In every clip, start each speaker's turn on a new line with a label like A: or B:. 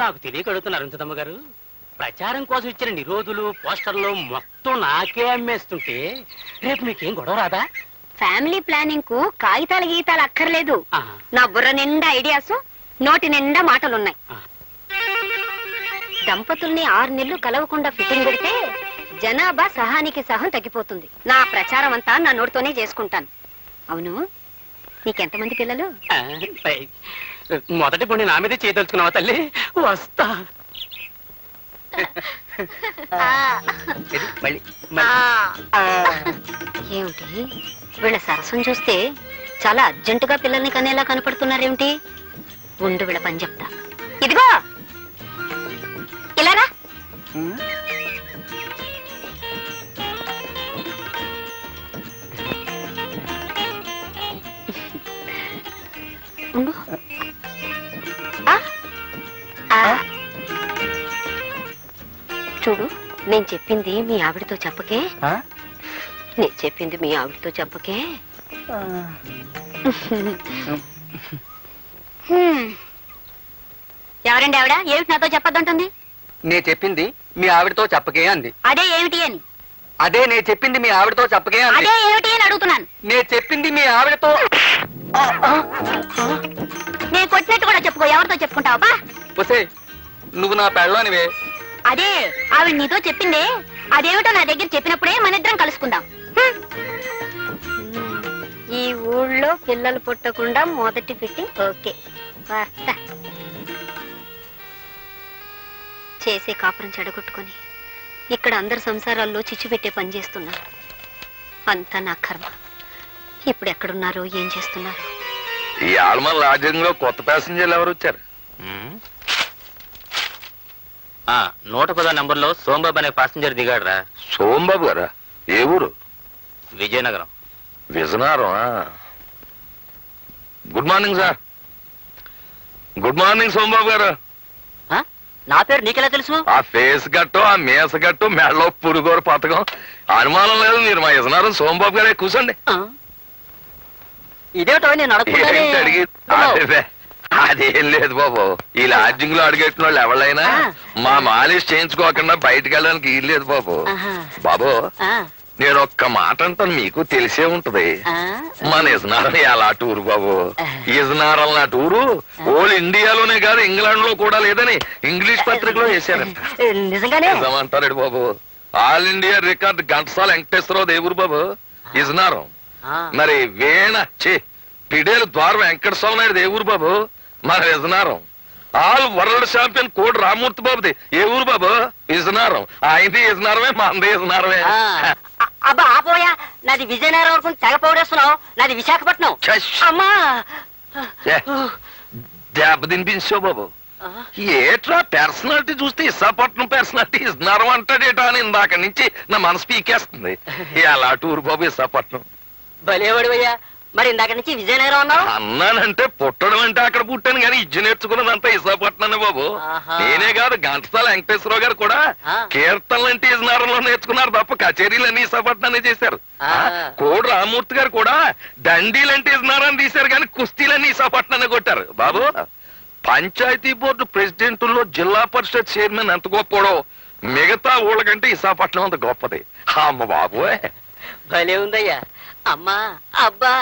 A: నాకు తెలియక అడుగుతున్నారు అంజదమ్మ గారు. ప్రచారం కోసం ఇచ్చిన నిరోధులు పోస్టర్లు మొత్తం నాకే అమ్మేస్తుంటే రేపు మీకేం గొడవ రాదా?
B: ఫ్యామిలీ ప్లానింగ్ కు కాగితాలు గీతాలు అక్కర్లేదు. నా బుర్ర నిండా ఐడియాస్, నోటి నిండా మాటలున్నాయి. దంపతుల్ని 6 నెలలు కలవకుండా ఫిట్టింగ్ పెడితే జనాభా సహానికి సహం తగ్గిపోతుంది. నా ప్రచారం అంతా నా నోటితోనే చేసుకుంటాను. అవును, నీకెంతమంది పిల్లలు?
A: మొదటి పొండి నా మీదే చేయదలుచుకున్నావా తల్లి? వస్తా.
B: ఏమిటి వీళ్ళ సరసం చూస్తే చాలా అర్జెంటుగా పిల్లల్ని కనేలా కనపడుతున్నారేమిటి? ఉండు వీళ్ళ పని చెప్తా. ఇదిగో ఇలారా. చూడు, నేను చెప్పింది మీ ఆవిడతో చెప్పకే. నేను చెప్పింది మీ ఆవిడతో చెప్పకే. ఎవరండి ఆవిడ? ఏమిటి నాతో చెప్పొద్దంటుంది?
C: నేను చెప్పింది మీ ఆవిడతో చెప్పకే అంది.
B: అదే ఏమిటి అని?
C: అదే నేను చెప్పింది మీ ఆవిడతో చెప్పకే అంది.
B: అదే ఏమిటి అని అడుగుతున్నాను.
C: నేను చెప్పింది మీ ఆవిడతో.
B: నేను కొట్టినట్టు కూడా చెప్పుకో. ఎవరితో చెప్పుకుంటావా?
C: ఒసే, నువ్వు నా పెళ్ళానివే.
B: అదే ఆవిడ నీతో చెప్పిందే. అదేమిటో నా దగ్గర చెప్పినప్పుడే మన ఇద్దరం కలుసుకుందాం. ఈ ఊళ్ళో పిల్లలు పుట్టకుండా మొదటి ఫిట్టింగ్ ఓకే. వస్తా. చేసే కాపురం చెడగొట్టుకొని ఇక్కడ అందరి సంసారాల్లో చిచ్చు పెట్టే పని చేస్తున్నారు. అంతా నా కర్మ. ఇప్పుడు ఎక్కడున్నారో ఏం చేస్తున్నారు?
D: ఈ ఆల్మన్ లాడ్జింగ్ లో కొత్త ప్యాసింజర్లు ఎవరు వచ్చారు?
A: 110 నంబర్లో సోంబాబు అనే ప్యాసింజర్ దిగాడు రా.
D: సోంబాబు గారా? ఏ ఊరు?
A: Vizianagaram.
D: Vizianagaram. Good morning sir. Good morning Sombabu గారు.
A: నా పేరు నీకెలా తెలుసు?
D: ఆ ఫేస్ గట్టు, ఆ మేస గట్టు, మెడలో పురుగోరు పథకం. అనుమానం లేదు, మీరు మా విజయనగరం సోంబాబు గారే. కూర్చోండి.
A: ఇదేటో నేను
D: అడిగి అదేం లేదు బాబు. ఈ లాడ్జింగ్ లో అడిగెట్టిన వాళ్ళు ఎవరైనా మా మాలిష్ చేయించుకోకుండా బయటకు వెళ్ళడానికి వీలు లేదు బాబు. బాబు, నేను ఒక్క మాట అంటాను, మీకు తెలిసే ఉంటది. మన ఇజనారం ఎలా టూరు బాబు. ఇజనారం నా టూరు ఓల్ ఇండియాలోనే కాదు, ఇంగ్లాండ్ లో కూడా లేదని ఇంగ్లీష్ పత్రికలో వేశారంట. నిజమంటారు బాబు. All India record Ghantasala Venkateswara Rao దేవురు బాబు ఇజనారం. మరి వేణ పిడేలు ద్వారం వెంకట స్వామి నాయుడు ఏ ఊరు బాబు? మన విజయనగరం. ఆల్ వరల్డ్ ఛాంపియన్ కోడి రామూర్తి బాబుది ఏ ఊరు బాబు? విజయనగరం. ఆయనది విజయనగరమే, మనది విజయనగరమే.
B: అబ్బా ఆపోయా, నాది విజయనగరం వరకు తెగ పౌడేస్తున్నావు. నాది విశాఖపట్నం. అమ్మా
D: దెబ్బ తినిపించావు బాబు. ఏట్రా పర్సనాలిటీ చూస్తే విశాఖపట్నం పర్సనాలిటీ విజయనగరం అంటాడేటా అని ఇందాక నుంచి నా మనసు పీకేస్తుంది. ఎలా టూరు బాబు విశాఖపట్నం?
B: భలేవాడివయ్యా. మరి ఇందాక నుంచి విజయనగరం అన్నావు.
D: అన్నానంటే పుట్టడం అంటే అక్కడ పుట్టాను కానీ ఇజ్జు నేర్చుకున్నదంతా విశాఖపట్నం బాబు. నేనే కాదు, ఘంటసాల వెంకటేశ్వరరావు గారు కూడా కీర్తనలు అంటే విజయనగరంలో నేర్చుకున్నారు తప్ప కచేరీలన్నీ విశాఖపట్నాన్ని చేశారు. కోడి రామూర్తి గారు కూడా దండీలంటే విజయనగరం తీశారు కానీ కుస్తీలన్నీ విశాఖపట్నాన్ని కొట్టారు బాబు. పంచాయతీ బోర్డు ప్రెసిడెంట్లో జిల్లా పరిషత్ చైర్మన్ ఎంత గొప్పడో మిగతా ఊళ్ళకంటే విశాఖపట్నం అంత గొప్పది. అమ్మ బాబు,
B: భలే ఉందయ్యా. అమ్మా అబ్బా,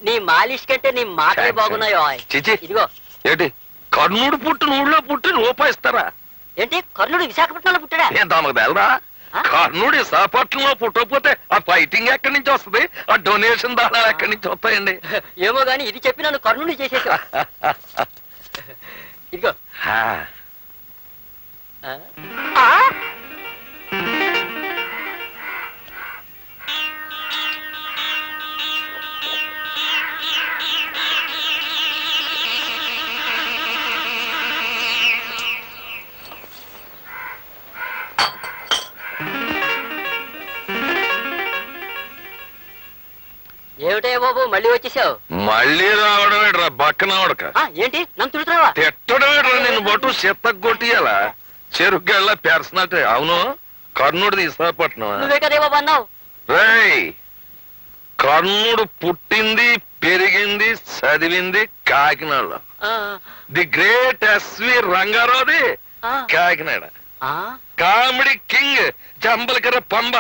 B: నీ మాలిష్ కంటే నీ మాటలే బాగున్నాయో.
D: చిచి,
B: ఇదిగో
D: ఏంటి కర్ణుడు పుట్టిన ఊళ్ళో పుట్టి రూపాయి ఇస్తారా?
B: ఏంటి కర్ణుడు విశాఖపట్నంలో పుట్టాడా?
D: ఏం తమకు తెలరా? కర్ణుడు విశాఖపట్నంలో పుట్టకపోతే ఆ ఫైటింగ్ ఎక్కడి నుంచి వస్తుంది? ఆ డొనేషన్ దానాలు ఎక్కడి నుంచి వస్తాయండి?
B: ఏమో గాని ఇది చెప్పి నన్ను కర్ణుడు చేసేసా. ఇదిగో ఏమిటే బాబు మళ్ళీ వచ్చేసావు?
D: మళ్ళీ రావడమేట్రా బక్కనవడక.
B: ఏంటి నన్ను తిడుతున్నావా?
D: తిట్టడమేట్రా, నిన్ను బొట్టు చెత్తకు కొట్టియాలా చెరుగ్గళ్ళ పర్సనాలిటీ. అవును, కర్ణుడు విశాఖపట్నం.
B: నువ్వే కదే బాబు అన్నావు.
D: రేయ్, కర్ణుడు పుట్టింది పెరిగింది చదివింది కాకినాడలో. ది గ్రేట్ ఎస్వి రంగారావుది కాకినాడ. కామెడీ కింగ్ జంబలకర పంబ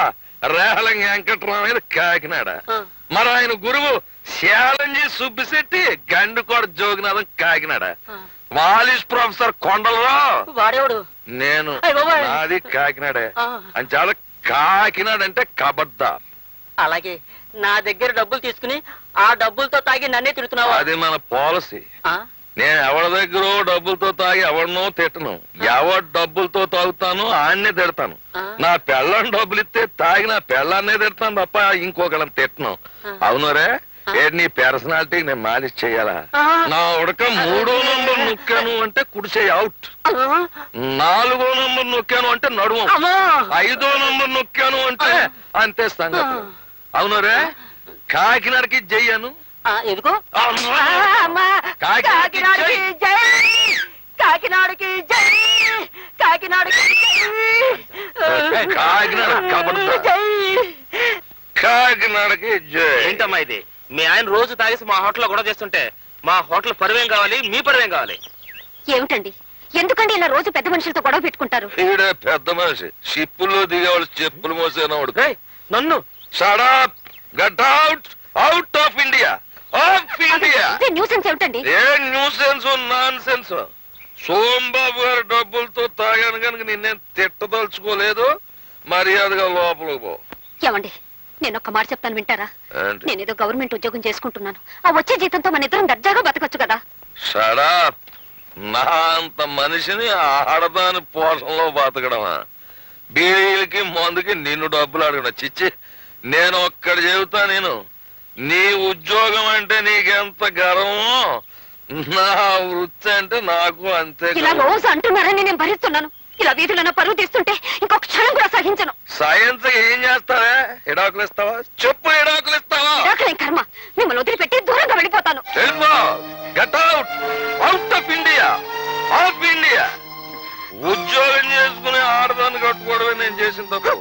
D: రేహలం వెంకటరామయ్య కాకినాడ. మరి ఆయన గురువు శాలంజీ సుబ్బిశెట్టి గండుకోట జోగినాథం కాకినాడ. మాలిష్ ప్రొఫెసర్ కొండలరావు
A: వాడేవాడు
D: నేను నాది కాకినాడే. అని చాలా కాకినాడ అంటే కబడ్దార్.
A: అలాగే నా దగ్గర డబ్బులు తీసుకుని ఆ డబ్బులతో తాగి నన్నే తిడుతున్నావా?
D: అది మన పాలసీ. నేను ఎవరి దగ్గర డబ్బులతో తాగి ఎవరినో తిట్టను. ఎవరి డబ్బులతో తాగుతాను ఆయన్నే తిడతాను. నా పెళ్ళని డబ్బులు ఇస్తే తాగి నా పెళ్ళాన్నే తిడతాను తప్ప ఇంకొకళ్ళని తిట్టను. అవునరే నీ పర్సనాలిటీ నేను మాలిష్ చెయ్యాలా? నా ఉడక 3వ నంబర్ నొక్కాను అంటే కుడిచే అవుట్. 4వ నంబర్ నొక్కాను అంటే నడుము. 5వ నంబర్ నొక్కాను అంటే అంతే సంగతి. అవునరే కాకినాడకి జయ్యాను.
A: ఎందుకో
D: కాకినాడకి
A: కాకినాడకి జై కాకినాడకి
D: కాకినాడ కాకినాడకి జై.
E: ఏంటమ్మా ఇది? మీ ఆయన రోజు తాగేసి మా హోటల్లో గొడవ చేస్తుంటే మా హోటల్ పరువేం కావాలి, మీ పరువేం కావాలి?
B: ఏమిటండి, ఎందుకండి ఇలా రోజు పెద్ద మనుషులతో గొడవ పెట్టుకుంటారు?
D: ఈడే పెద్ద మనిషి, షిప్పుల్లో దిగేవాళ్ళు చెప్పులు మోసేనవాడు.
E: నన్ను
D: shut up, get out, out of India, of India.
B: Nuisance ఏమిటండి?
D: ఏ న్యూసెన్స్ నాన్ సెన్స్? సోంబాబు గారి డబ్బులతో తాగాను కనుక నిన్నేం తిట్టదలుచుకోలేదు. మర్యాదగా లోపలికి పో.
B: ఏమండి, నేను ఒక్క మాట చెప్తాను, వింటారా? నేనేదో గవర్నమెంట్ ఉద్యోగం చేసుకుంటున్నాను. ఆ వచ్చే జీతంతో మన ఇద్దరం దర్జాగా బతకొచ్చు కదా.
D: Shut up. నా అంత మనిషిని ఆడదాని పోషణలో బతకడమా? బీడీలకి మందుకి నిన్ను డబ్బులు అడగడం చిచ్చి. నేను ఒక్కడి చెబుతా, నేను నీ ఉద్యోగం అంటే నీకెంత గర్వమో నా వృత్తి అంటే నాకు అంతే.
B: ఇలా రోజు అంటున్నారని నేను భరిస్తున్నాను. ఇలా వీధులను పరువు తీస్తుంటే ఇంకొక క్షణం కూడా సహించను.
D: సైన్స్ ఏం చేస్తావా? ఎడాకులు ఇస్తావా? చెప్పు, ఎడాకులు ఇస్తావా?
B: కర్మ, మిమ్మల్ని వదిలిపెట్టి దూరంగా వెళ్ళిపోతాను.
D: Get out, out of India, of India. ఉద్యోగం చేసుకుని ఆడదాన్ని కట్టుకోవడమే నేను చేసిన తప్పు.